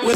Hey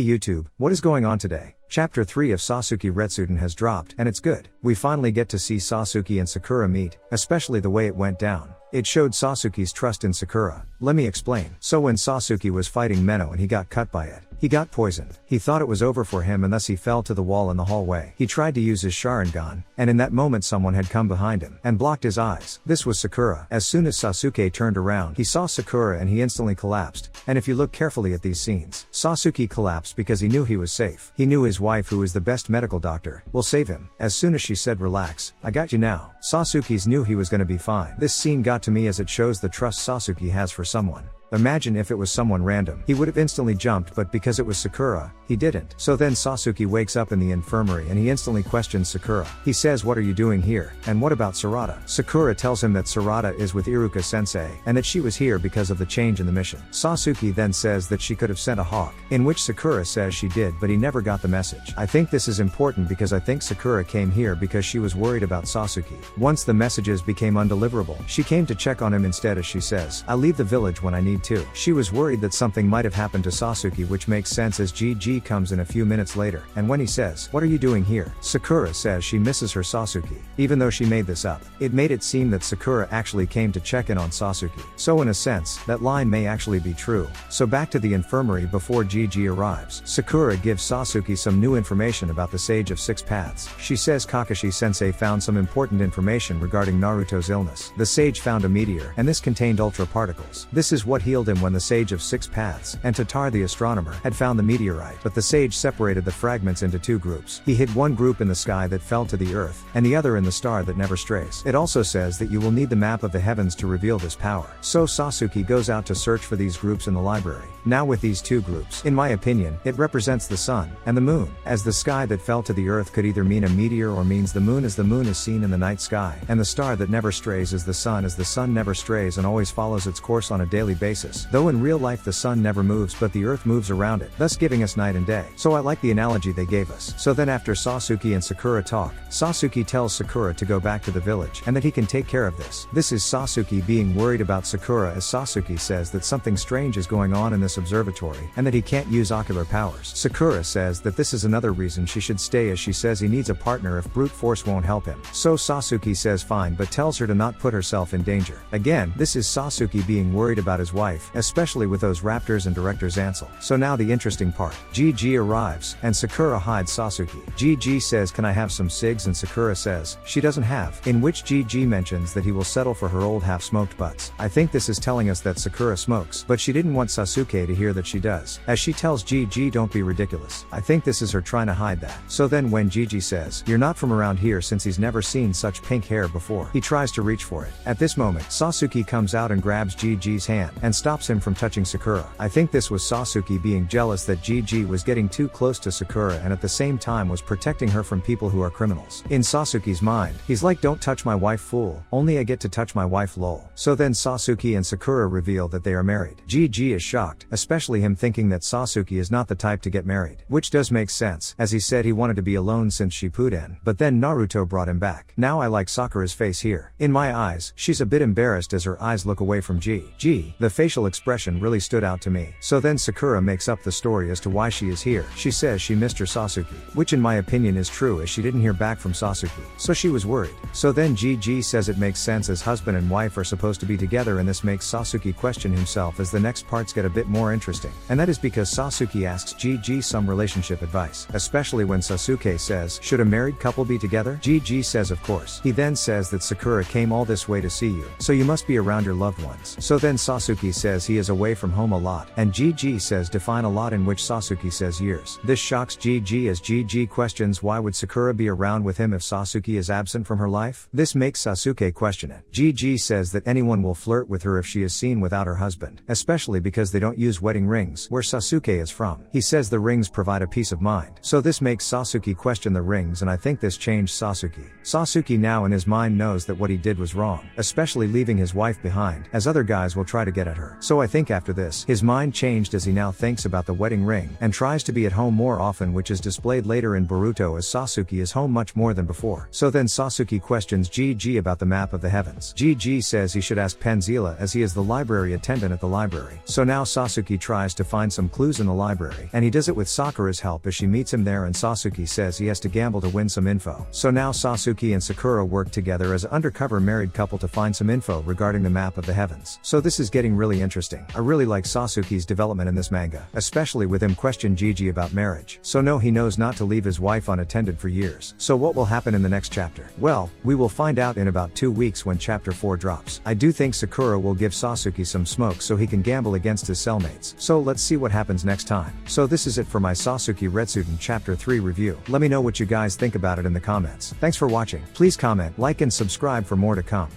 YouTube, what is going on today? Chapter 3 of Sasuke Retsuden has dropped, and it's good. We finally get to see Sasuke and Sakura meet, especially the way it went down. It showed Sasuke's trust in Sakura. Let me explain. So when Sasuke was fighting Meno and he got cut by it, he got poisoned. He thought it was over for him and thus he fell to the wall in the hallway. He tried to use his Sharingan, and in that moment someone had come behind him and blocked his eyes. This was Sakura. As soon as Sasuke turned around, he saw Sakura and he instantly collapsed. And if you look carefully at these scenes, Sasuke collapsed because he knew he was safe. He knew his wife, who is the best medical doctor, will save him. As soon as she said relax, I got you now, Sasuke's knew he was gonna be fine. This scene got to me as it shows the trust Sasuke has for someone. Imagine if it was someone random. He would have instantly jumped, but because it was Sakura, he didn't. So then Sasuke wakes up in the infirmary and he instantly questions Sakura. He says, what are you doing here? And what about Sarada? Sakura tells him that Sarada is with Iruka sensei, and that she was here because of the change in the mission. Sasuke then says that she could have sent a hawk, in which Sakura says she did, but he never got the message. I think this is important because I think Sakura came here because she was worried about Sasuke. Once the messages became undeliverable, she came to check on him instead, as she says, I leave the village when I need to. She was worried that something might have happened to Sasuke, which makes sense as GG comes in a few minutes later, and when he says, what are you doing here? Sakura says she misses her Sasuke. Even though she made this up, it made it seem that Sakura actually came to check in on Sasuke. So in a sense, that line may actually be true. So back to the infirmary before GG arrives. Sakura gives Sasuke some new information about the Sage of Six Paths. She says Kakashi sensei found some important information regarding Naruto's illness. The sage found a meteor, and this contained ultra particles. This is what healed him when the Sage of Six Paths and Tatar the astronomer had found the meteorite, but the sage separated the fragments into two groups. He hid one group in the sky that fell to the earth, and the other in the star that never strays. It also says that you will need the map of the heavens to reveal this power. So Sasuke goes out to search for these groups in the library. Now with these two groups, in my opinion, it represents the sun and the moon, as the sky that fell to the earth could either mean a meteor or means the moon, as the moon is seen in the night sky, and the star that never strays is the sun, as the sun never strays and always follows its course on a daily basis. Though in real life the sun never moves, but the earth moves around it, thus giving us night and day. So I like the analogy they gave us. So then after Sasuke and Sakura talk, Sasuke tells Sakura to go back to the village, and that he can take care of this. This is Sasuke being worried about Sakura, as Sasuke says that something strange is going on in this observatory, and that he can't use ocular powers. Sakura says that this is another reason she should stay, as she says he needs a partner if brute force won't help him. So Sasuke says fine, but tells her to not put herself in danger. Again, this is Sasuke being worried about his wife, especially with those raptors and Director Zansul. So now the interesting part. GG arrives, and Sakura hides Sasuke. GG says, can I have some cigs? And Sakura says she doesn't have, in which GG mentions that he will settle for her old half-smoked butts. I think this is telling us that Sakura smokes, but she didn't want Sasuke to hear that she does, as she tells GG don't be ridiculous. I think this is her trying to hide that. So then when GG says, you're not from around here, since he's never seen such pink hair before, he tries to reach for it. At this moment, Sasuke comes out and grabs GG's hand, and stops him from touching Sakura. I think this was Sasuke being jealous that GG was getting too close to Sakura and at the same time was protecting her from people who are criminals. In Sasuke's mind, he's like, don't touch my wife, fool. Only I get to touch my wife, lol. So then Sasuke and Sakura reveal that they are married. GG is shocked, especially him thinking that Sasuke is not the type to get married. Which does make sense, as he said he wanted to be alone since Shippuden, but then Naruto brought him back. Now I like Sakura's face here. In my eyes, she's a bit embarrassed as her eyes look away from GG. The facial expression really stood out to me. So then Sakura makes up the story as to why she is here. She says she missed her Sasuke, which in my opinion is true, as she didn't hear back from Sasuke, so she was worried. So then GG says it makes sense, as husband and wife are supposed to be together, and this makes Sasuke question himself as the next parts get a bit more interesting. And that is because Sasuke asks GG some relationship advice, especially when Sasuke says, should a married couple be together? GG says of course. He then says that Sakura came all this way to see you, so you must be around your loved ones. So then Sasuke says he is away from home a lot, and GG says define a lot, in which Sasuke says years. This shocks GG as GG questions why would Sakura be around with him if Sasuke is absent from her life? This makes Sasuke question it. GG says that anyone will flirt with her if she is seen without her husband, especially because they don't use wedding rings where Sasuke is from. He says the rings provide a peace of mind. So this makes Sasuke question the rings, and I think this changed Sasuke. Sasuke now in his mind knows that what he did was wrong, especially leaving his wife behind, as other guys will try to get at her. her. So I think after this, his mind changed as he now thinks about the wedding ring, and tries to be at home more often, which is displayed later in Boruto as Sasuke is home much more than before. So then Sasuke questions Gigi about the map of the heavens. Gigi says he should ask Penzilla as he is the library attendant at the library. So now Sasuke tries to find some clues in the library, and he does it with Sakura's help as she meets him there, and Sasuke says he has to gamble to win some info. So now Sasuke and Sakura work together as an undercover married couple to find some info regarding the map of the heavens. So this is getting really interesting. I really like Sasuke's development in this manga, especially with him question Gigi about marriage. So no, he knows not to leave his wife unattended for years. So what will happen in the next chapter? Well, we will find out in about 2 weeks when chapter 4 drops. I do think Sakura will give Sasuke some smoke so he can gamble against his cellmates. So let's see what happens next time. So this is it for my Sasuke Retsuden Chapter 3 review. Let me know what you guys think about it in the comments. Thanks for watching. Please comment, like and subscribe for more to come.